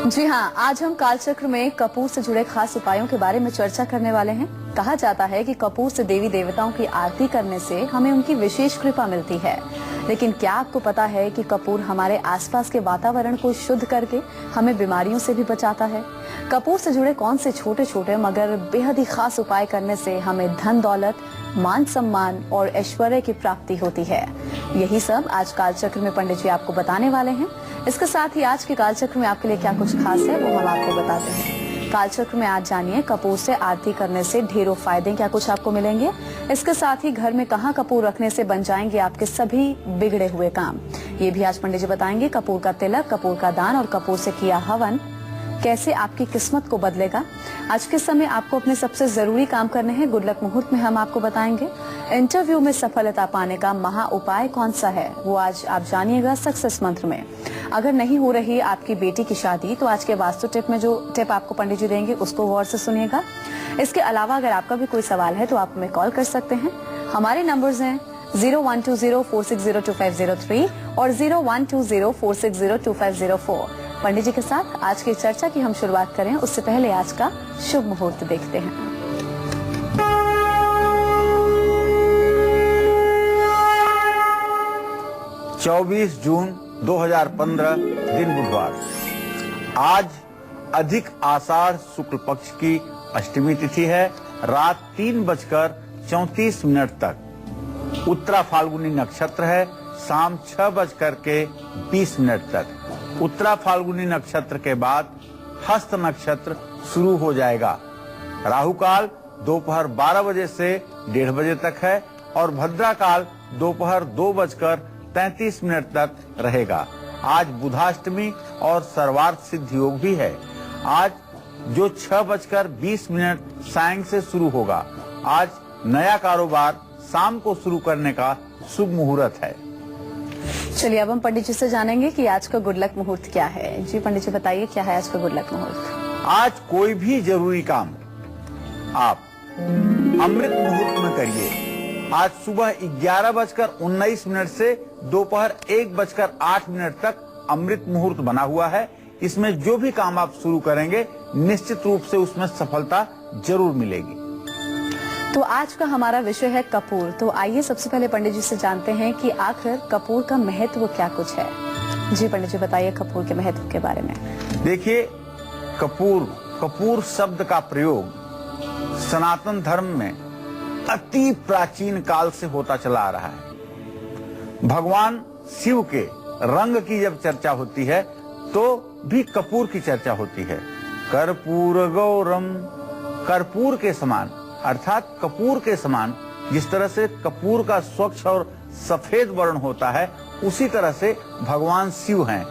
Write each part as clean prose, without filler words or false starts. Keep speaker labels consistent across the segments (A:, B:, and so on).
A: जी हाँ, आज हम कालचक्र में कपूर से जुड़े खास उपायों के बारे में चर्चा करने वाले हैं। कहा जाता है कि कपूर से देवी देवताओं की आरती करने से हमें उनकी विशेष कृपा मिलती है। लेकिन क्या आपको पता है कि कपूर हमारे आसपास के वातावरण को शुद्ध करके हमें बीमारियों से भी बचाता है? कपूर से जुड़े कौन से छोटे छोटे मगर बेहद ही खास उपाय करने से हमें धन दौलत, मान सम्मान और ऐश्वर्य की प्राप्ति होती है? यही सब आज कालचक्र में पंडित जी आपको बताने वाले हैं। इसके साथ ही आज के कालचक्र में आपके लिए क्या कुछ खास है वो हम आपको बताते हैं। कालचक्र में आज जानिए कपूर से आरती करने से ढेरों फायदे क्या कुछ आपको मिलेंगे। इसके साथ ही घर में कहाँ कपूर रखने से बन जाएंगे आपके सभी बिगड़े हुए काम, ये भी आज पंडित जी बताएंगे। कपूर का तिलक, कपूर का दान और कपूर से किया हवन कैसे आपकी किस्मत को बदलेगा। आज के समय आपको अपने सबसे जरूरी काम करने हैं। गुड लक मुहूर्त में हम आपको बताएंगे। इंटरव्यू में सफलता पाने का महा उपाय कौन सा है वो आज आप जानिएगा सक्सेस मंत्र में। अगर नहीं हो रही आपकी बेटी की शादी तो आज के वास्तु टिप में जो टिप आपको पंडित जी देंगे उसको गौर से सुनिएगा। इसके अलावा अगर आपका भी कोई सवाल है तो आप हमें कॉल कर सकते हैं। हमारे नंबर्स हैं 012046025003 और 012046025004। पंडित जी के साथ आज की चर्चा की हम शुरुआत करें उससे पहले आज का शुभ मुहूर्त देखते हैं।
B: चौबीस जून 2015 दिन बुधवार। आज अधिक आषाढ़ शुक्ल पक्ष की अष्टमी तिथि है। रात 3:34 तक उत्तरा फाल्गुनी नक्षत्र है। शाम 6:20 तक उत्तरा फाल्गुनी नक्षत्र के बाद हस्त नक्षत्र शुरू हो जाएगा। राहु काल दोपहर 12 बजे से 1:30 बजे तक है और भद्रा काल दोपहर 2:33 तक रहेगा। आज बुधाष्टमी और सर्वार्थ सिद्ध योग भी है। आज जो 6:20 सायं से शुरू होगा। आज नया कारोबार शाम को शुरू करने का शुभ मुहूर्त है।
A: चलिए अब हम पंडित जी से जानेंगे कि आज का गुड लक मुहूर्त क्या है। जी पंडित जी बताइए क्या है आज का गुड लक मुहूर्त।
B: आज कोई भी जरूरी काम आप अमृत मुहूर्त में करिए। आज सुबह 11:19 से दोपहर 1:08 तक अमृत मुहूर्त बना हुआ है। इसमें जो भी काम आप शुरू करेंगे निश्चित रूप से उसमें सफलता जरूर मिलेगी।
A: तो आज का हमारा विषय है कपूर। तो आइए सबसे पहले पंडित जी से जानते हैं कि आखिर कपूर का महत्व क्या कुछ है। जी पंडित जी बताइए कपूर के महत्व के बारे में।
B: देखिए कपूर शब्द का प्रयोग सनातन धर्म में अति प्राचीन काल से होता चला आ रहा है। भगवान शिव के रंग की जब चर्चा होती है तो भी कपूर की चर्चा होती है। कर्पूर गौरम, कर्पूर के समान अर्थात कपूर के समान जिस तरह से कपूर का स्वच्छ और सफेद वर्ण होता है उसी तरह से भगवान शिव हैं।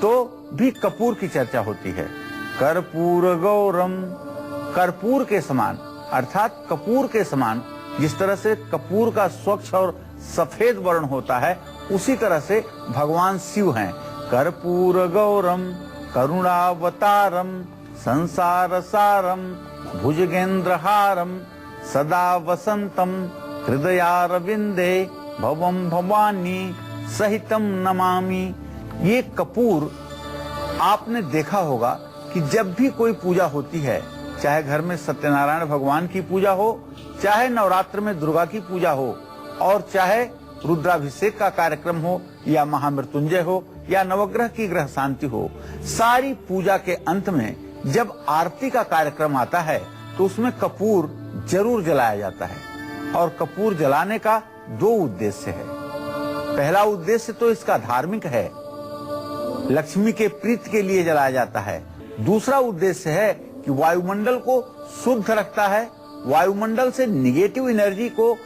B: तो भी कपूर की चर्चा होती है। कर्पूर गौरम, कर्पूर के समान अर्थात कपूर के समान जिस तरह से कपूर का स्वच्छ और सफेद वर्ण होता है उसी तरह से भगवान शिव हैं। कर्पूर गौरम करुणावतारम संसार सारम भुजगेंद्रहारम सदा वसंतम हृदयारविंदे भवम भवानी सहितम नमामि। ये कपूर आपने देखा होगा कि जब भी कोई पूजा होती है, चाहे घर में सत्यनारायण भगवान की पूजा हो, चाहे नवरात्र में दुर्गा की पूजा हो और चाहे रुद्राभिषेक का कार्यक्रम हो या महामृत्युंजय हो या नवग्रह की ग्रह शांति हो, सारी पूजा के अंत में जब आरती का कार्यक्रम आता है तो उसमें कपूर जरूर जलाया जाता है। और कपूर जलाने का दो उद्देश्य है। पहला उद्देश्य तो इसका धार्मिक है, लक्ष्मी के प्रीति के लिए जलाया जाता है। दूसरा उद्देश्य है कि वायुमंडल को शुद्ध रखता है, वायुमंडल से निगेटिव एनर्जी को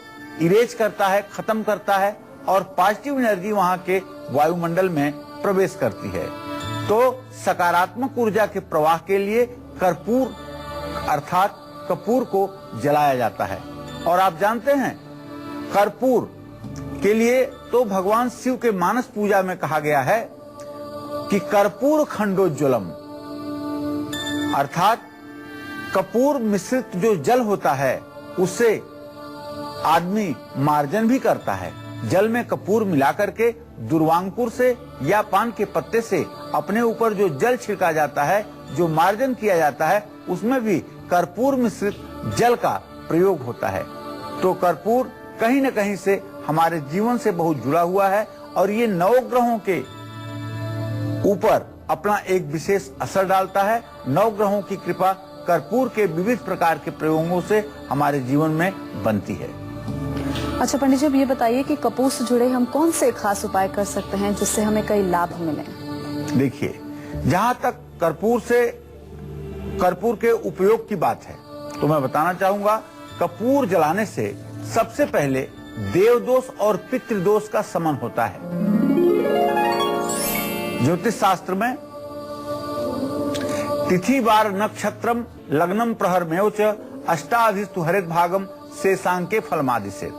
B: इरेज करता है, खत्म करता है और पॉजिटिव एनर्जी वहां के वायुमंडल में प्रवेश करती है। तो सकारात्मक ऊर्जा के प्रवाह के लिए कर्पूर अर्थात कपूर को जलाया जाता है। और आप जानते हैं कर्पूर के लिए तो भगवान शिव के मानस पूजा में कहा गया है कि कर्पूर खंडोज्वलम अर्थात कपूर मिश्रित जो जल होता है उससे आदमी मार्जन भी करता है। जल में कपूर मिलाकर के दुर्वांकुर से या पान के पत्ते से अपने ऊपर जो जल छिड़का जाता है, जो मार्जन किया जाता है, उसमें भी कर्पूर मिश्रित जल का प्रयोग होता है। तो कर्पूर कहीं न कहीं से हमारे जीवन से बहुत जुड़ा हुआ है और ये नवग्रहों के ऊपर अपना एक विशेष असर डालता है। नवग्रहों की कृपा कर्पूर के विविध प्रकार के प्रयोगों से हमारे जीवन में बनती है।
A: अच्छा पंडित जी, अब ये बताइए कि कपूर से जुड़े हम कौन से खास उपाय कर सकते हैं जिससे हमें कई लाभ मिले?
B: देखिए, जहां तक कर्पूर के उपयोग की बात है तो मैं बताना चाहूंगा, कपूर जलाने से सबसे पहले देवदोष और पितृदोष का शमन होता है। ज्योतिष शास्त्र में तिथि वार नक्षत्रम लग्नम प्रहर मेवच अष्टाधिस्तु हरित भागम शेषांके फलमादिशे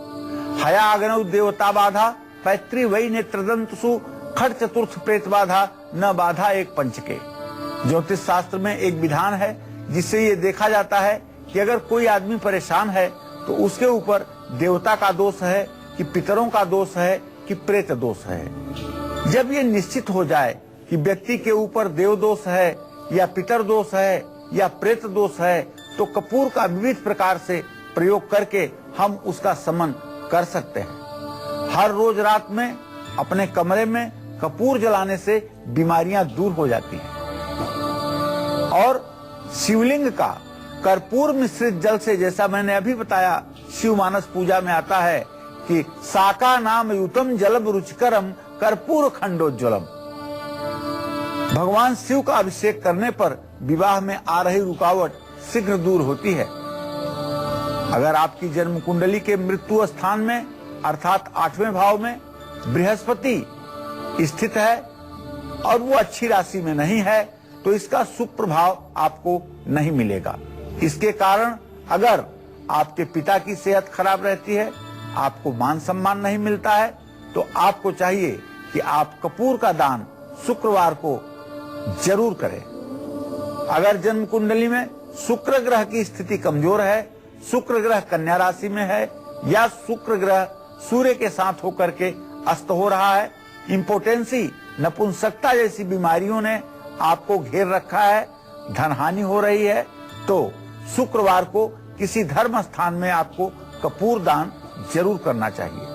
B: हया अग्नौ देवता बाधा पैतृ वै नेत्रदंतसु खट चतुर्थ प्रेत बाधा न बाधा एक पंचके। ज्योतिष शास्त्र में एक विधान है जिससे ये देखा जाता है कि अगर कोई आदमी परेशान है तो उसके ऊपर देवता का दोष है कि पितरों का दोष है कि प्रेत दोष है। जब ये निश्चित हो जाए कि व्यक्ति के ऊपर देव दोष है या पितर दोष है या प्रेत दोष है, तो कपूर का विविध प्रकार से प्रयोग करके हम उसका शमन कर सकते हैं। हर रोज रात में अपने कमरे में कपूर जलाने से बीमारियां दूर हो जाती हैं। और शिवलिंग का कर्पूर मिश्रित जल से, जैसा मैंने अभी बताया, शिव मानस पूजा में आता है कि साका नाम युतम जलम रुचिकरम कर्पूर खंडोज्वलम। भगवान शिव का अभिषेक करने पर विवाह में आ रही रुकावट शीघ्र दूर होती है। अगर आपकी जन्म कुंडली के मृत्यु स्थान में अर्थात 8वें भाव में बृहस्पति स्थित है और वो अच्छी राशि में नहीं है, तो इसका शुभ प्रभाव आपको नहीं मिलेगा। इसके कारण अगर आपके पिता की सेहत खराब रहती है, आपको मान सम्मान नहीं मिलता है, तो आपको चाहिए कि आप कपूर का दान शुक्रवार को जरूर करें। अगर जन्म कुंडली में शुक्र ग्रह की स्थिति कमजोर है, शुक्र ग्रह कन्या राशि में है या शुक्र ग्रह सूर्य के साथ होकर के अस्त हो रहा है, इम्पोटेंसी, नपुंसकता जैसी बीमारियों ने आपको घेर रखा है, धन हानि हो रही है, तो शुक्रवार को किसी धर्म स्थान में आपको कपूर दान जरूर करना चाहिए।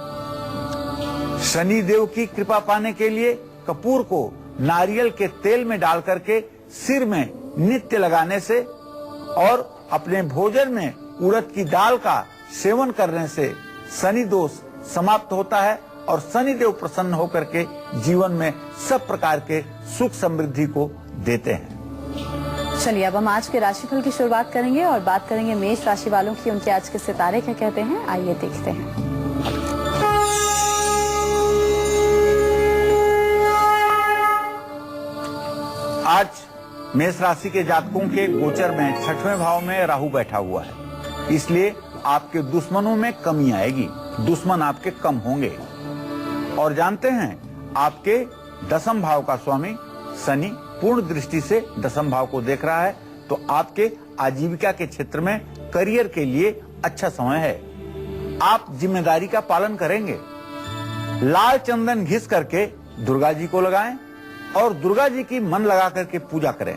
B: शनि देव की कृपा पाने के लिए कपूर को नारियल के तेल में डाल करके सिर में नित्य लगाने से और अपने भोजन में उड़द की दाल का सेवन करने से शनि दोष समाप्त होता है और शनि देव प्रसन्न होकर के जीवन में सब प्रकार के सुख समृद्धि को देते हैं।
A: चलिए, अब हम आज के राशिफल की शुरुआत करेंगे और बात करेंगे मेष राशि वालों की। उनके आज के सितारे क्या कहते हैं, आइए देखते हैं।
B: आज मेष राशि के जातकों के गोचर में 6वें भाव में राहु बैठा हुआ है, इसलिए आपके दुश्मनों में कमी आएगी, दुश्मन आपके कम होंगे। और जानते हैं, आपके 10वें भाव का स्वामी शनि पूर्ण दृष्टि से 10वें भाव को देख रहा है, तो आपके आजीविका के क्षेत्र में करियर के लिए अच्छा समय है। आप जिम्मेदारी का पालन करेंगे। लाल चंदन घिस करके दुर्गा जी को लगाएं और दुर्गा जी की मन लगा करके पूजा करें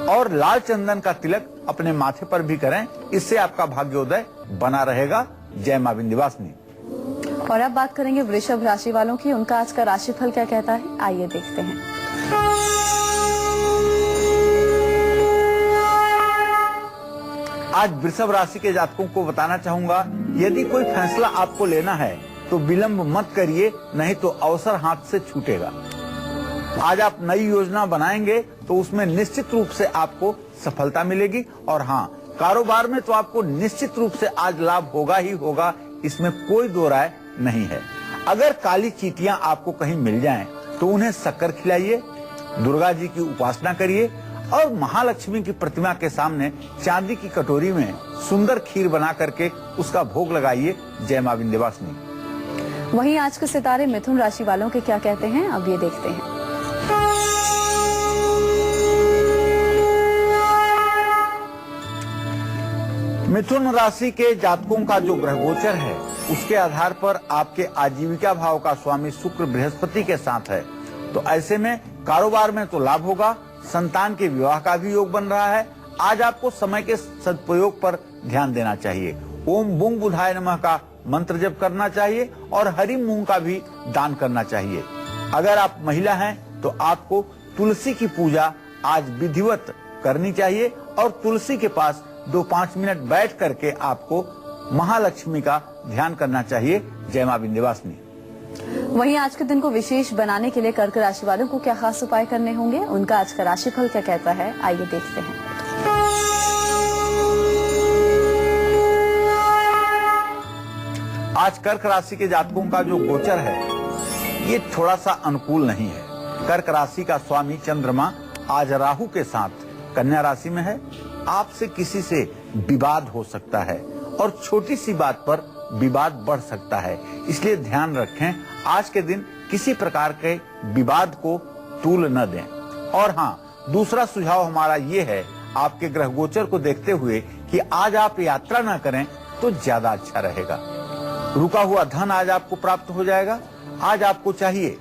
B: और लाल चंदन का तिलक अपने माथे पर भी करें, इससे आपका भाग्योदय बना रहेगा। जय मां विंध्यवासिनी।
A: और अब बात करेंगे वृषभ राशि वालों की। उनका आज का राशिफल क्या कहता है, आइए देखते हैं।
B: आज वृषभ राशि के जातकों को बताना चाहूंगा, यदि कोई फैसला आपको लेना है तो विलंब मत करिए, नहीं तो अवसर हाथ से छूटेगा। आज आप नई योजना बनाएंगे तो उसमें निश्चित रूप से आपको सफलता मिलेगी। और हाँ, कारोबार में तो आपको निश्चित रूप से आज लाभ होगा ही होगा, इसमें कोई दो राय नहीं है। अगर काली चींटियां आपको कहीं मिल जाएं तो उन्हें शक्कर खिलाइए, दुर्गा जी की उपासना करिए और महालक्ष्मी की प्रतिमा के सामने चांदी की कटोरी में सुंदर खीर बना करके उसका भोग लगाइए। जय मां विंध्यवासिनी।
A: वहीं आज के सितारे मिथुन राशि वालों के क्या कहते हैं, अब ये देखते हैं।
B: मिथुन राशि के जातकों का जो ग्रह गोचर है उसके आधार पर आपके आजीविका भाव का स्वामी शुक्र बृहस्पति के साथ है, तो ऐसे में कारोबार में तो लाभ होगा, संतान के विवाह का भी योग बन रहा है। आज आपको समय के सदुपयोग पर ध्यान देना चाहिए। ओम बुंग बुधाय नमः का मंत्र जप करना चाहिए और हरी मूंग का भी दान करना चाहिए। अगर आप महिला हैं तो आपको तुलसी की पूजा आज विधिवत करनी चाहिए और तुलसी के पास 2-5 मिनट बैठ करके आपको महालक्ष्मी का ध्यान करना चाहिए। जय मां विंध्यवासिनी।
A: वहीं आज के दिन को विशेष बनाने के लिए कर्क राशि वालों को क्या खास उपाय करने होंगे, उनका आज का राशिफल क्या कहता है, आइए देखते हैं।
B: आज कर्क राशि के जातकों का जो गोचर है ये थोड़ा सा अनुकूल नहीं है। कर्क राशि का स्वामी चंद्रमा आज राहु के साथ कन्या राशि में है। आपसे किसी से विवाद हो सकता है और छोटी सी बात पर विवाद बढ़ सकता है, इसलिए ध्यान रखें आज के दिन किसी प्रकार के विवाद को तूल न दें। और हाँ, दूसरा सुझाव हमारा ये है आपके ग्रह गोचर को देखते हुए कि आज आप यात्रा न करें तो ज्यादा अच्छा रहेगा। रुका हुआ धन आज आपको प्राप्त हो जाएगा। आज आपको चाहिए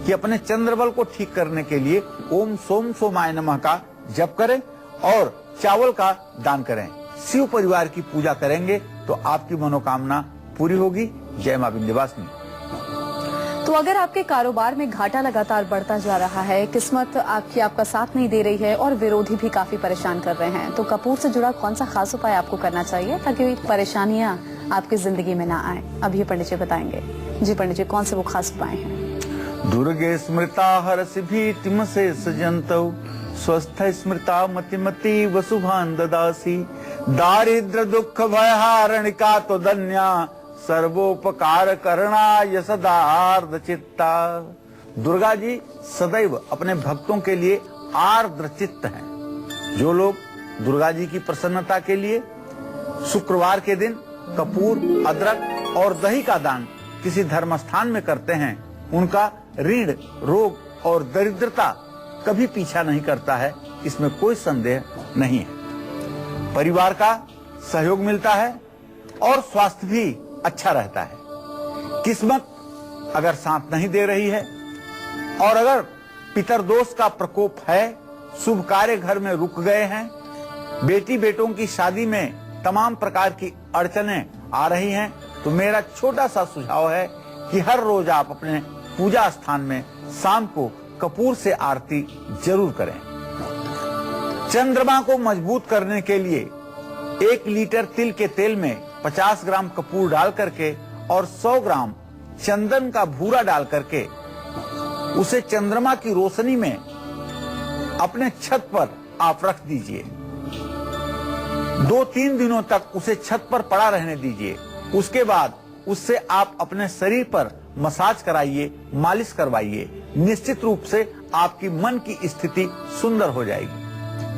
B: कि अपने चंद्रबल को ठीक करने के लिए ओम सोम सोमाय नमः का जप करें और चावल का दान करें। शिव परिवार की पूजा करेंगे तो आपकी मनोकामना पूरी होगी। जय मां विंध्यवासिनी।
A: तो अगर आपके कारोबार में घाटा लगातार बढ़ता जा रहा है, किस्मत आपका साथ नहीं दे रही है और विरोधी भी काफी परेशान कर रहे हैं, तो कपूर से जुड़ा कौन सा खास उपाय आपको करना चाहिए ताकि परेशानियां आपकी जिंदगी में ना आए? अभी पंडित जी बताएंगे। जी पंडित जी, कौन से वो खास उपाय हैं?
B: दुर्गे स्मृता हरसि भीतिम से सजंतौ स्वस्थ स्मृता मतिमति वसुभान ददासी दारिद्र दुख भयहारणिका तो धन्या सर्वोपकार करना सदार्द्र चित्ता। दुर्गा जी सदैव अपने भक्तों के लिए आर्द्र चित्त हैं। जो लोग दुर्गा जी की प्रसन्नता के लिए शुक्रवार के दिन कपूर, अदरक और दही का दान किसी धर्म स्थान में करते हैं, उनका ऋण, रोग और दरिद्रता कभी पीछा नहीं करता है, इसमें कोई संदेह नहीं है। परिवार का सहयोग मिलता है और स्वास्थ्य भी अच्छा रहता है। किस्मत अगर साथ नहीं दे रही है और अगर पितरदोष का प्रकोप है, शुभ कार्य घर में रुक गए हैं, बेटी बेटों की शादी में तमाम प्रकार की अड़चनें आ रही हैं, तो मेरा छोटा सा सुझाव है कि हर रोज आप अपने पूजा स्थान में शाम को कपूर से आरती जरूर करें। चंद्रमा को मजबूत करने के लिए 1 लीटर तिल के तेल में 50 ग्राम कपूर डाल करके और 100 ग्राम चंदन का भूरा डाल करके उसे चंद्रमा की रोशनी में अपने छत पर आप रख दीजिए। 2-3 दिनों तक उसे छत पर पड़ा रहने दीजिए। उसके बाद उससे आप अपने शरीर पर मसाज कराइए, मालिश करवाइए। निश्चित रूप से आपकी मन की स्थिति सुंदर हो जाएगी।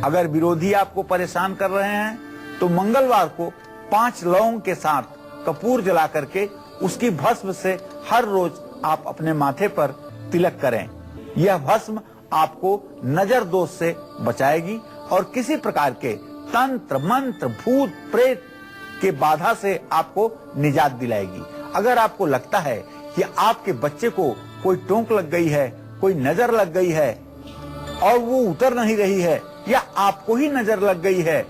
B: अगर विरोधी आपको परेशान कर रहे हैं तो मंगलवार को 5 लौंग के साथ कपूर जला करके उसकी भस्म से हर रोज आप अपने माथे पर तिलक करें। यह भस्म आपको नजर दोष से बचाएगी और किसी प्रकार के तंत्र मंत्र भूत प्रेत के बाधा से आपको निजात दिलाएगी। अगर आपको लगता है कि आपके बच्चे को कोई टोंक लग गई है, कोई नजर लग गई है और वो उतर नहीं रही है, या आपको ही नजर लग गई है,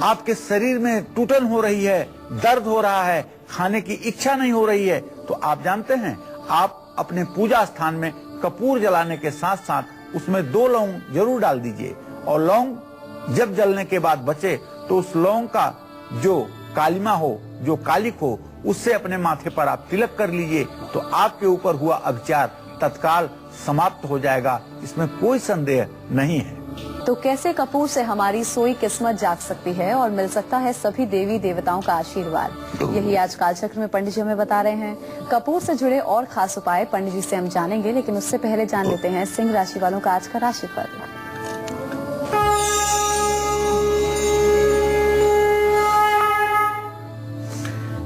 B: आपके शरीर में टूटन हो रही है, दर्द हो रहा है, खाने की इच्छा नहीं हो रही है, तो आप जानते हैं आप अपने पूजा स्थान में कपूर जलाने के साथ साथ उसमें 2 लौंग जरूर डाल दीजिए और लौंग जब जलने के बाद बचे तो उस लौंग का जो कालिमा हो, जो कालिक हो, उससे अपने माथे पर आप तिलक कर लीजिए तो आपके ऊपर हुआ अभिचार तत्काल समाप्त हो जाएगा। इसमें कोई संदेह नहीं है।
A: तो कैसे कपूर से हमारी सोई किस्मत जाग सकती है और मिल सकता है सभी देवी देवताओं का आशीर्वाद, यही आज कालचक्र में पंडित जी हमें बता रहे हैं। कपूर से जुड़े और खास उपाय पंडित जी से हम जानेंगे, लेकिन उससे पहले जान लेते हैं सिंह राशि वालों का आज का राशिफल।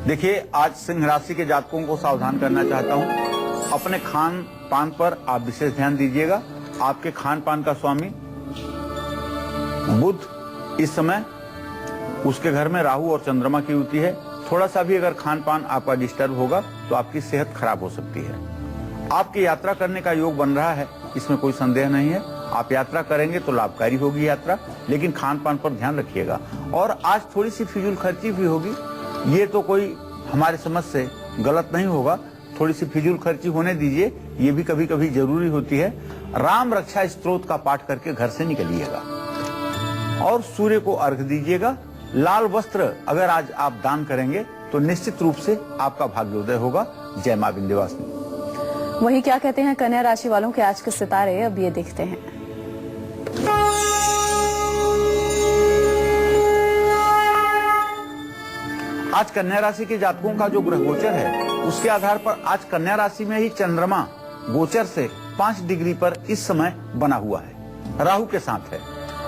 B: देखिए, आज सिंह राशि के जातकों को सावधान करना चाहता हूं। अपने खान पान पर आप विशेष ध्यान दीजिएगा। आपके खान पान का स्वामी बुध इस समय, उसके घर में राहु और चंद्रमा की युति है। थोड़ा सा भी अगर खान पान आपका डिस्टर्ब होगा तो आपकी सेहत खराब हो सकती है। आपकी यात्रा करने का योग बन रहा है। इसमें कोई संदेह नहीं है। आप यात्रा करेंगे तो लाभकारी होगी यात्रा, लेकिन खान पान पर ध्यान रखिएगा। और आज थोड़ी सी फिजूल खर्ची भी होगी, ये तो कोई हमारे समझ से गलत नहीं होगा। थोड़ी सी फिजूल खर्ची होने दीजिए, ये भी कभी कभी जरूरी होती है। राम रक्षा स्तोत्र का पाठ करके घर से निकलिएगा और सूर्य को अर्घ्य दीजिएगा। लाल वस्त्र अगर आज आप दान करेंगे तो निश्चित रूप से आपका भाग्योदय होगा। जय मां विंध्यवासिनी।
A: वही क्या कहते हैं कन्या राशि वालों के आज के सितारे, अब ये देखते हैं।
B: आज कन्या राशि के जातकों का जो ग्रह गोचर है, उसके आधार पर आज कन्या राशि में ही चंद्रमा गोचर से 5 डिग्री पर इस समय बना हुआ है, राहु के साथ है।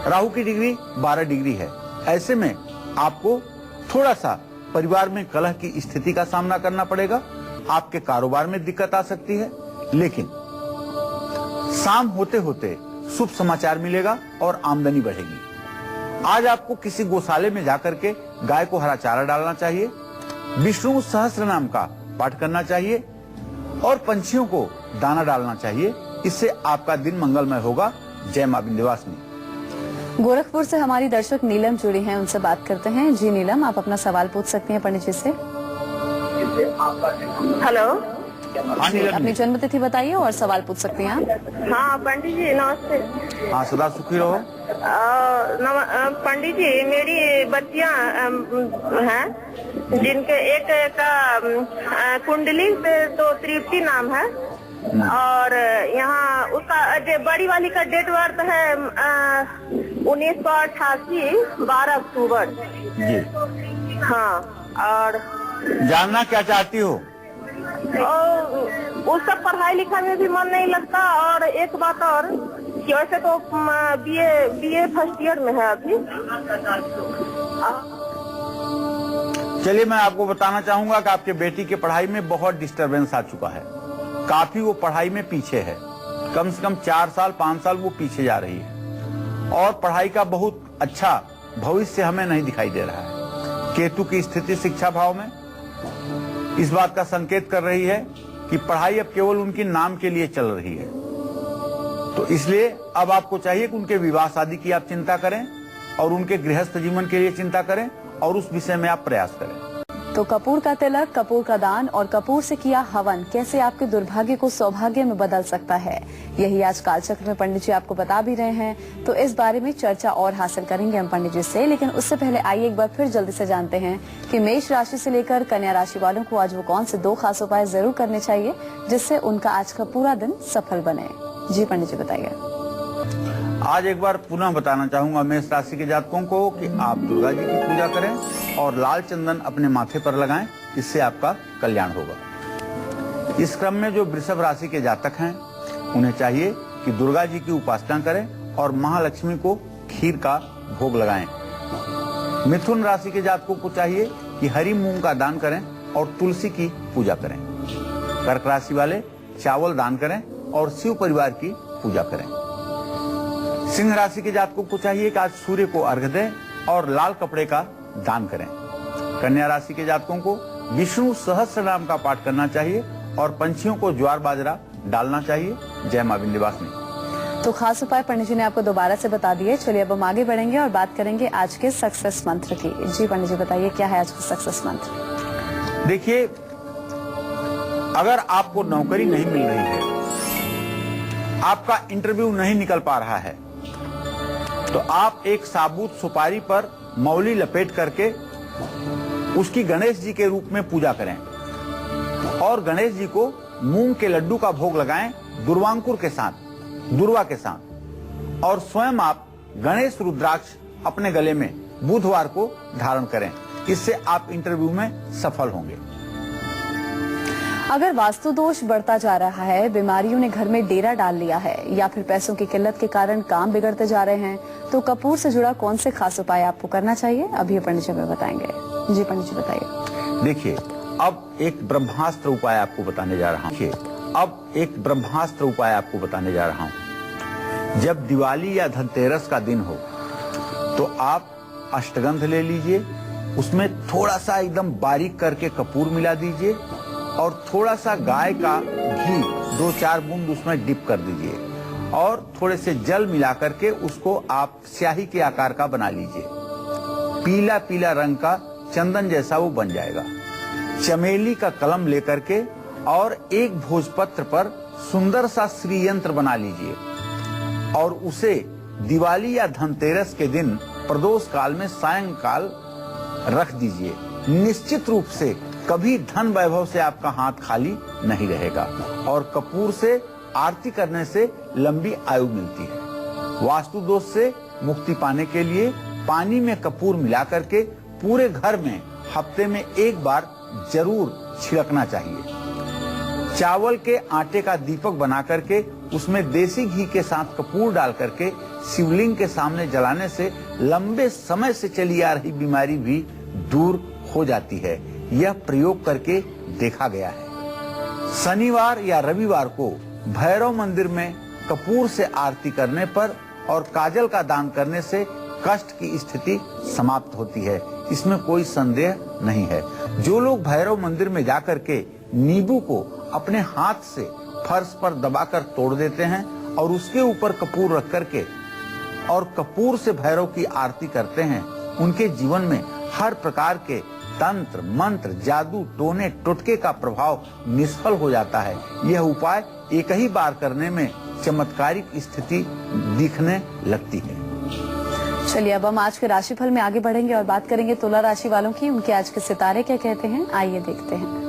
B: राहु की डिग्री 12 डिग्री है। ऐसे में आपको थोड़ा सा परिवार में कलह की स्थिति का सामना करना पड़ेगा। आपके कारोबार में दिक्कत आ सकती है, लेकिन शाम होते होते शुभ समाचार मिलेगा और आमदनी बढ़ेगी। आज आपको किसी गौशाले में जाकर के गाय को हरा चारा डालना चाहिए, विष्णु सहस्त्र नाम का पाठ करना चाहिए और पंछियों को दाना डालना चाहिए। इससे आपका दिन मंगलमय होगा। जय मां विंध्यवासिनी।
A: गोरखपुर से हमारी दर्शक नीलम जुड़ी हैं, उनसे बात करते हैं। जी नीलम, आप अपना सवाल पूछ सकती हैं पंडित जी से।
C: हेलो।
B: हाँ नीलम,
A: अपनी जन्म तिथि बताइए और सवाल पूछ सकती हैं आप।
C: हाँ पंडित जी नमस्ते।
B: हाँ सदा सुखी रहो।
C: पंडित जी, मेरी बच्चियां हैं, जिनके एक का कुंडली पे तो तृप्ति नाम है और यहाँ उसका जो बड़ी वाली का डेट बर्थ है 1988 12 अक्टूबर।
B: जी
C: हाँ, और
B: जानना क्या चाहती हो?
C: उसका पढ़ाई लिखाई में भी मन नहीं लगता। और एक बात और कि वैसे तो बीए फर्स्ट ईयर में है अभी।
B: चलिए मैं आपको बताना चाहूंगा कि आपके बेटी के पढ़ाई में बहुत डिस्टरबेंस आ चुका है। काफी वो पढ़ाई में पीछे है, कम से कम 4 साल 5 साल वो पीछे जा रही है और पढ़ाई का बहुत अच्छा भविष्य हमें नहीं दिखाई दे रहा है। केतु की स्थिति शिक्षा भाव में इस बात का संकेत कर रही है कि पढ़ाई अब केवल उनकी नाम के लिए चल रही है। तो इसलिए अब आपको चाहिए कि उनके विवाह शादी की आप चिंता करें और उनके गृहस्थ जीवन के लिए चिंता करें और उस विषय में आप प्रयास करें।
A: तो कपूर का तिलक, कपूर का दान और कपूर से किया हवन कैसे आपके दुर्भाग्य को सौभाग्य में बदल सकता है, यही आज कालचक्र में पंडित जी आपको बता भी रहे हैं। तो इस बारे में चर्चा और हासिल करेंगे हम पंडित जी से, लेकिन उससे पहले आइए एक बार फिर जल्दी से जानते हैं कि मेष राशि से लेकर कन्या राशि वालों को आज वो कौन से 2 खास उपाय जरूर करने चाहिए जिससे उनका आज का पूरा दिन सफल बने। जी पंडित जी बताइए।
B: आज एक बार पुनः बताना चाहूंगा मेष राशि के जातकों को कि आप दुर्गा जी की पूजा करें और लाल चंदन अपने माथे पर लगाएं, इससे आपका कल्याण होगा। इस क्रम में जो वृषभ राशि के जातक हैं उन्हें चाहिए कि दुर्गा जी की उपासना करें और महालक्ष्मी को खीर का भोग लगाएं। मिथुन राशि के जातकों को चाहिए कि हरी मूंग का दान करें और तुलसी की पूजा करें। कर्क राशि वाले चावल दान करें और शिव परिवार की पूजा करें। सिंह राशि के जातकों को चाहिए कि आज सूर्य को अर्घ्य दें और लाल कपड़े का दान करें। कन्या राशि के जातकों को विष्णु सहस्त्र नाम का पाठ करना चाहिए और पंछियों को ज्वार बाजरा डालना चाहिए। जय मां विंध्यवासिनी।
A: तो खास उपाय पंडित जी ने आपको दोबारा से बता दिए। चलिए अब हम आगे बढ़ेंगे और बात करेंगे आज के सक्सेस मंत्र की। जी पंडित जी बताइए, क्या है आज का सक्सेस मंत्र?
B: देखिए, अगर आपको नौकरी नहीं मिल रही है, आपका इंटरव्यू नहीं निकल पा रहा है, तो आप एक साबुत सुपारी पर मौली लपेट करके उसकी गणेश जी के रूप में पूजा करें और गणेश जी को मूंग के लड्डू का भोग लगाएं दुर्वांकुर के साथ, दुर्वा के साथ, और स्वयं आप गणेश रुद्राक्ष अपने गले में बुधवार को धारण करें। इससे आप इंटरव्यू में सफल होंगे।
A: अगर वास्तु दोष बढ़ता जा रहा है, बीमारियों ने घर में डेरा डाल लिया है या फिर पैसों की किल्लत के कारण काम बिगड़ते जा रहे हैं, तो कपूर से जुड़ा कौन से खास उपाय आपको करना चाहिए, अभी पंडित जी हमें बताएंगे। जी पंडित जी बताइए।
B: देखिए, अब एक ब्रह्मास्त्र उपाय आपको बताने जा रहा हूँ। जब दिवाली या धनतेरस का दिन हो तो आप अष्टगंध ले लीजिए, उसमें थोड़ा सा एकदम बारीक करके कपूर मिला दीजिए और थोड़ा सा गाय का घी 2-4 बूंद उसमें डिप कर दीजिए और थोड़े से जल मिला करके उसको आप स्याही के आकार का बना लीजिए। पीला पीला रंग का चंदन जैसा वो बन जाएगा। चमेली का कलम लेकर के और एक भोजपत्र पर सुंदर सा श्री यंत्र बना लीजिए और उसे दिवाली या धनतेरस के दिन प्रदोष काल में सायंकाल रख दीजिए। निश्चित रूप से कभी धन वैभव से आपका हाथ खाली नहीं रहेगा और कपूर से आरती करने से लंबी आयु मिलती है। वास्तु दोष से मुक्ति पाने के लिए पानी में कपूर मिला करके पूरे घर में हफ्ते में एक बार जरूर छिड़कना चाहिए। चावल के आटे का दीपक बना करके उसमें देसी घी के साथ कपूर डाल करके शिवलिंग के सामने जलाने से लंबे समय से चली आ रही बीमारी भी दूर हो जाती है। यह प्रयोग करके देखा गया है। शनिवार या रविवार को भैरव मंदिर में कपूर से आरती करने पर और काजल का दान करने से कष्ट की स्थिति समाप्त होती है, इसमें कोई संदेह नहीं है। जो लोग भैरव मंदिर में जाकर के नींबू को अपने हाथ से फर्श पर दबाकर तोड़ देते हैं और उसके ऊपर कपूर रख करके और कपूर से भैरव की आरती करते हैं, उनके जीवन में हर प्रकार के तंत्र मंत्र जादू टोने टोटके का प्रभाव निष्फल हो जाता है। यह उपाय एक ही बार करने में चमत्कारिक स्थिति दिखने लगती है।
A: चलिए अब हम आज के राशिफल में आगे बढ़ेंगे और बात करेंगे तुला राशि वालों की। उनके आज के सितारे क्या कहते हैं, आइए देखते हैं।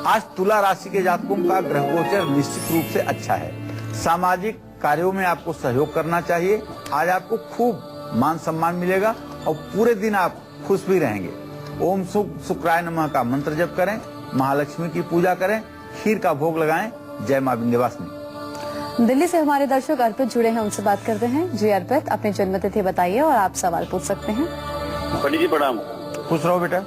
B: आज तुला राशि के जातकों का ग्रह गोचर निश्चित रूप से अच्छा है। सामाजिक कार्यों में आपको सहयोग करना चाहिए। आज आपको खूब मान सम्मान मिलेगा और पूरे दिन आप खुश भी रहेंगे। ओम शुक्राय नमः का मंत्र जप करें, महालक्ष्मी की पूजा करें, खीर का भोग लगाएं। जय मां विंध्यवासिनी।
A: दिल्ली से हमारे दर्शक अर्पित जुड़े हैं, उनसे बात करते हैं। जी अर्पित, अपनी जन्मतिथि बताइए और आप सवाल पूछ सकते हैं।
D: पंडित जी प्रणाम।
B: खुश रहो बेटा।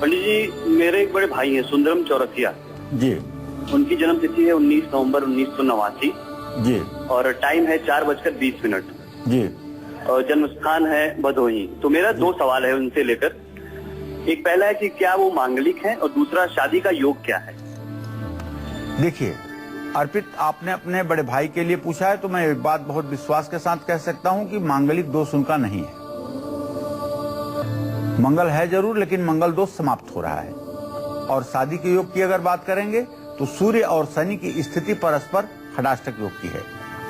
D: पंडित जी, मेरे एक बड़े भाई हैं सुंदरम चौरसिया
B: जी।
D: उनकी जन्म तिथि है 19 नवंबर 1989
B: जी।
D: और टाइम है 4:20
B: जी।
D: और जन्म स्थान है भदोही। तो मेरा दो सवाल है उनसे लेकर। एक पहला है कि क्या वो मांगलिक है और दूसरा शादी का योग क्या है।
B: देखिए अर्पित, आपने अपने बड़े भाई के लिए पूछा है तो मैं एक बात बहुत विश्वास के साथ कह सकता हूं कि मांगलिक दोष उनका नहीं है। मंगल है जरूर, लेकिन मंगल दोष समाप्त हो रहा है। और शादी के योग की अगर बात करेंगे तो सूर्य और शनि की स्थिति परस्पर खडाष्टक योग की है।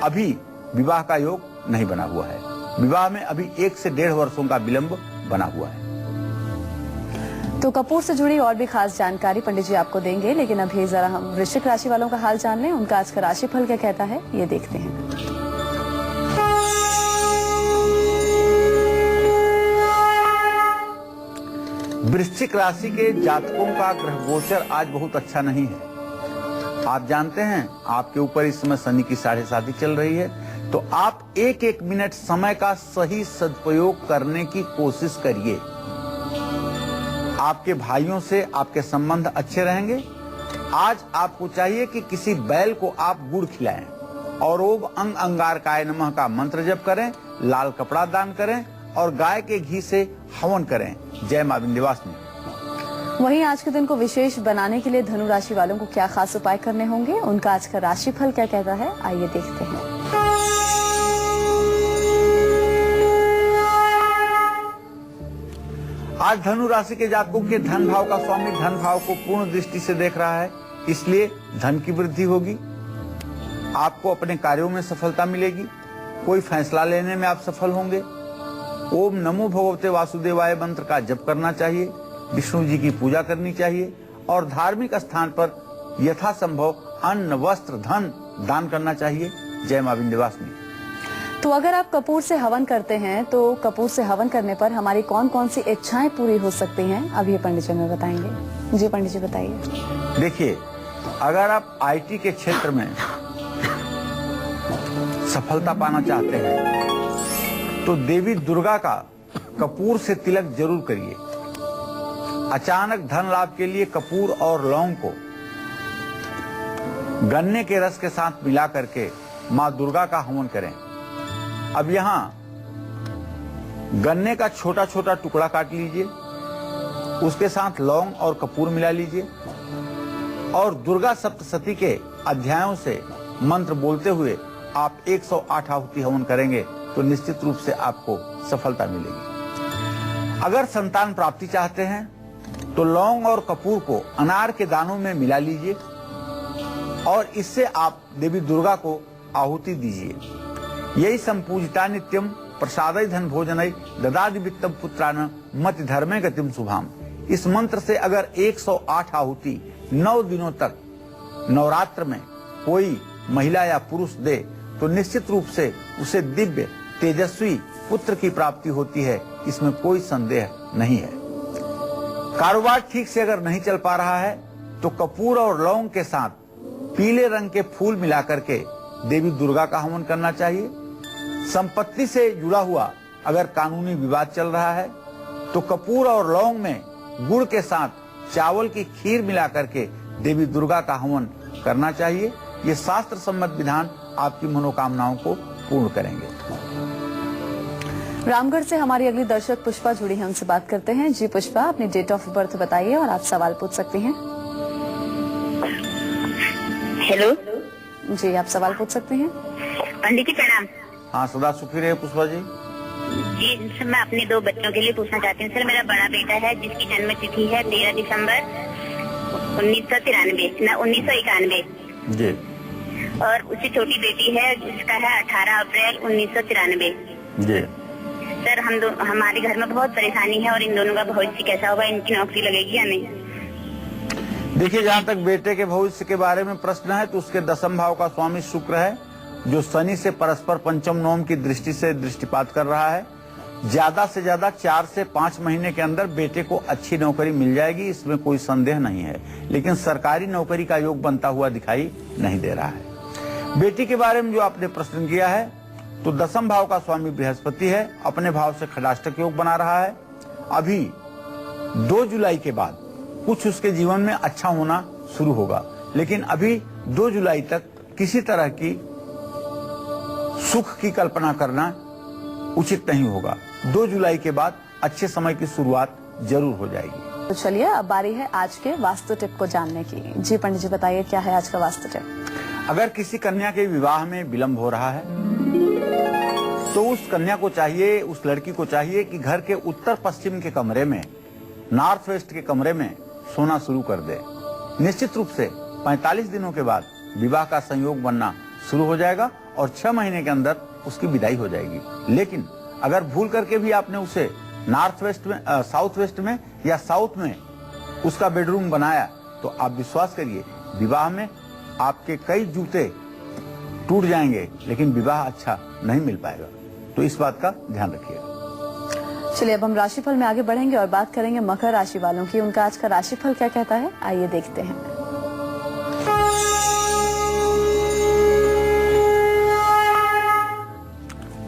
B: अभी विवाह का योग नहीं बना हुआ है। विवाह में अभी 1 से 1.5 वर्षों का विलंब बना हुआ है।
A: तो कपूर से जुड़ी और भी खास जानकारी पंडित जी आपको देंगे, लेकिन अभी जरा हम वृश्चिक राशि वालों का हाल जान लें। उनका आज का राशिफल क्या कहता है, ये देखते हैं।
B: वृश्चिक राशि के जातकों का ग्रह गोचर आज बहुत अच्छा नहीं है। आप जानते हैं आपके ऊपर इस समय शनि की 7.5 चल रही है, तो आप एक मिनट समय का सही सदुपयोग करने की कोशिश करिए। आपके भाइयों से आपके संबंध अच्छे रहेंगे। आज आपको चाहिए कि किसी बैल को आप गुड़ खिलाएं और ओम अंग अंगारकाय नमः का मंत्र जप करें, लाल कपड़ा दान करें और गाय के घी से हवन करें। जय मां विंध्यवासिनी।
A: वहीं आज के दिन को विशेष बनाने के लिए धनु राशि वालों को क्या खास उपाय करने होंगे, उनका आज का राशिफल क्या कहता है, आइए देखते हैं।
B: आज धनु राशि के जातकों के धन भाव का स्वामी धन भाव को पूर्ण दृष्टि से देख रहा है, इसलिए धन की वृद्धि होगी। आपको अपने कार्यों में सफलता मिलेगी। कोई फैसला लेने में आप सफल होंगे। ओम नमो भगवते वासुदेवाय मंत्र का जप करना चाहिए। विष्णु जी की पूजा करनी चाहिए और धार्मिक स्थान पर यथासंभव अन्न वस्त्र धन दान करना चाहिए। जय मां विंध्यवासिनी।
A: तो अगर आप कपूर से हवन करते हैं तो कपूर से हवन करने पर हमारी कौन कौन सी इच्छाएं पूरी हो सकती हैं, अभी पंडित जी हमें बताएंगे। जी पंडित जी बताइए।
B: देखिए, अगर आप IT के क्षेत्र में सफलता पाना चाहते हैं तो देवी दुर्गा का कपूर से तिलक जरूर करिए। अचानक धन लाभ के लिए कपूर और लौंग को गन्ने के रस के साथ मिला करके मां दुर्गा का हवन करें। अब यहां गन्ने का छोटा छोटा टुकड़ा काट लीजिए, उसके साथ लौंग और कपूर मिला लीजिए। और दुर्गा सप्तशती के अध्यायों से मंत्र बोलते हुए आप 108 आहुति हवन करेंगे तो निश्चित रूप से आपको सफलता मिलेगी। अगर संतान प्राप्ति चाहते हैं तो लौंग और कपूर को अनार के दानों में मिला लीजिए और इससे आप देवी दुर्गा को आहुति दीजिए। यही संपूजिता नित्यम प्रसादय धन भोजनय ददादि वित्तम पुत्रान मति धर्मे गतिम शुभाम। इस मंत्र से अगर 108 आहुति 9 दिनों तक नवरात्र में कोई महिला या पुरुष दे तो निश्चित रूप से उसे दिव्य तेजस्वी पुत्र की प्राप्ति होती है, इसमें कोई संदेह नहीं है। कारोबार ठीक से अगर नहीं चल पा रहा है तो कपूर और लौंग के साथ पीले रंग के फूल मिलाकर के देवी दुर्गा का हवन करना चाहिए। संपत्ति से जुड़ा हुआ अगर कानूनी विवाद चल रहा है तो कपूर और लौंग में गुड़ के साथ चावल की खीर मिलाकर के देवी दुर्गा का हवन करना चाहिए। ये शास्त्र सम्मत विधान आपकी मनोकामनाओं को पूर्ण करेंगे।
A: रामगढ़ से हमारी अगली दर्शक पुष्पा जुड़ी है, उनसे बात करते हैं। जी पुष्पा, अपनी डेट ऑफ बर्थ बताइए और आप सवाल पूछ सकती हैं।
E: हेलो
A: जी, आप सवाल पूछ सकते हैं।
E: पंडित जी प्रणाम।
B: हाँ, सदा सुखी रहे पुष्पा जी।
E: जी सर, मैं अपने 2 बच्चों के लिए पूछना चाहती हूँ। सर, मेरा बड़ा बेटा है जिसकी जन्म तिथि है 13 दिसंबर 1991
B: जी।
E: और उससे छोटी बेटी है जिसका है 18 अप्रैल 1993
B: जी।
E: सर, हमारे घर में बहुत परेशानी है और इन दोनों का भविष्य कैसा होगा, इनकी नौकरी लगेगी या नहीं?
B: देखिए, जहाँ तक बेटे के भविष्य के बारे में प्रश्न है तो उसके 10वें भाव का स्वामी शुक्र है जो शनि से परस्पर पंचम नवम की दृष्टि से दृष्टिपात कर रहा है। ज्यादा से ज्यादा 4 से 5 महीने के अंदर बेटे को अच्छी नौकरी मिल जाएगी, इसमें कोई संदेह नहीं है, लेकिन सरकारी नौकरी का योग बनता हुआ दिखाई नहीं दे रहा है। बेटी के बारे में जो आपने प्रश्न किया है तो 10वें भाव का स्वामी बृहस्पति है, अपने भाव से खडाष्टक योग बना रहा है। अभी 2 जुलाई के बाद कुछ उसके जीवन में अच्छा होना शुरू होगा, लेकिन अभी 2 जुलाई तक किसी तरह की सुख की कल्पना करना उचित नहीं होगा। 2 जुलाई के बाद अच्छे समय की शुरुआत जरूर हो जाएगी।
A: तो चलिए, अब बारी है आज के वास्तु टिप को जानने की। जी पंडित जी, बताइए क्या है आज का वास्तु टिप।
B: अगर किसी कन्या के विवाह में विलंब हो रहा है तो उस कन्या को चाहिए, उस लड़की को चाहिए कि घर के उत्तर पश्चिम के कमरे में, नॉर्थ वेस्ट के कमरे में सोना शुरू कर दे। निश्चित रूप से 45 दिनों के बाद विवाह का संयोग बनना शुरू हो जाएगा और 6 महीने के अंदर उसकी विदाई हो जाएगी। लेकिन अगर भूल करके भी आपने उसे नॉर्थ वेस्ट में, साउथ वेस्ट में या साउथ में उसका बेडरूम बनाया तो आप विश्वास करिए, विवाह में आपके कई जूते टूट जाएंगे लेकिन विवाह अच्छा नहीं मिल पाएगा। तो इस बात का ध्यान रखिएगा।
A: चलिए, अब हम राशिफल में आगे बढ़ेंगे और बात करेंगे मकर राशि वालों की। उनका आज का राशिफल क्या कहता है, आइए देखते हैं।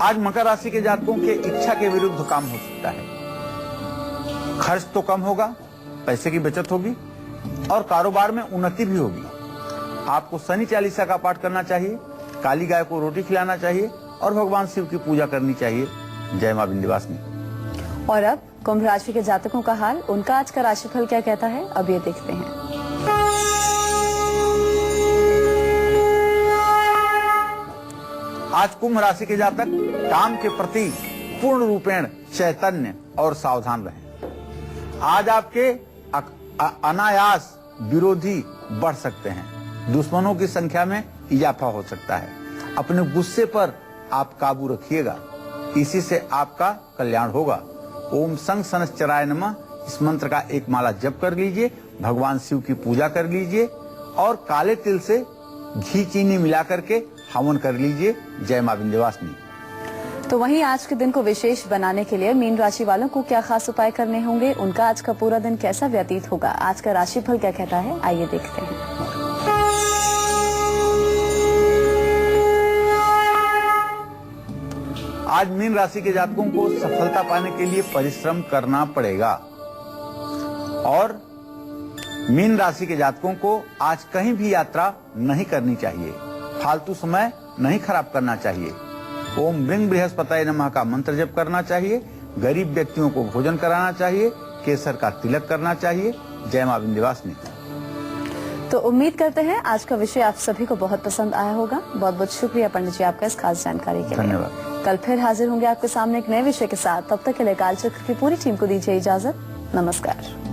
B: आज मकर राशि के जातकों के इच्छा के विरुद्ध काम हो सकता है। खर्च तो कम होगा, पैसे की बचत होगी और कारोबार में उन्नति भी होगी। आपको शनि चालीसा का पाठ करना चाहिए, काली गाय को रोटी खिलाना चाहिए और भगवान शिव की पूजा करनी चाहिए। जय मां विंध्यवासिनी।
A: और अब कुंभ राशि के जातकों का हाल, उनका आज का राशिफल क्या कहता है, अब ये देखते हैं।
B: आज कुंभ राशि के जातक काम के प्रति पूर्ण रूपेण चैतन्य और सावधान रहें। आज आपके अनायास विरोधी बढ़ सकते हैं, दुश्मनों की संख्या में इजाफा हो सकता है। अपने गुस्से पर आप काबू रखिएगा, इसी से आपका कल्याण होगा। ओम संग सनश्चराय नमः, इस मंत्र का एक माला जप कर लीजिए, भगवान शिव की पूजा कर लीजिए और काले तिल से घी चीनी मिला करके हवन कर लीजिए। जय मां विंध्यवासिनी।
A: तो वहीं आज के दिन को विशेष बनाने के लिए मीन राशि वालों को क्या खास उपाय करने होंगे, उनका आज का पूरा दिन कैसा व्यतीत होगा, आज का राशिफल क्या कहता है, आइए देखते हैं।
B: आज मीन राशि के जातकों को सफलता पाने के लिए परिश्रम करना पड़ेगा और मीन राशि के जातकों को आज कहीं भी यात्रा नहीं करनी चाहिए, फालतू समय नहीं खराब करना चाहिए। ओम ब्रिंग बृहस्पताय नमः का मंत्र जप करना चाहिए, गरीब व्यक्तियों को भोजन कराना चाहिए, केसर का तिलक करना चाहिए। जय मां विंध्यवासिनी।
A: तो उम्मीद करते हैं आज का विषय आप सभी को बहुत पसंद आया होगा। बहुत बहुत शुक्रिया पंडित जी आपका इस खास जानकारी के लिए।
B: धन्यवाद।
A: कल फिर हाजिर होंगे आपके सामने एक नए विषय के साथ। तब तक के लिए कालचक्र की पूरी टीम को दीजिए इजाजत। नमस्कार।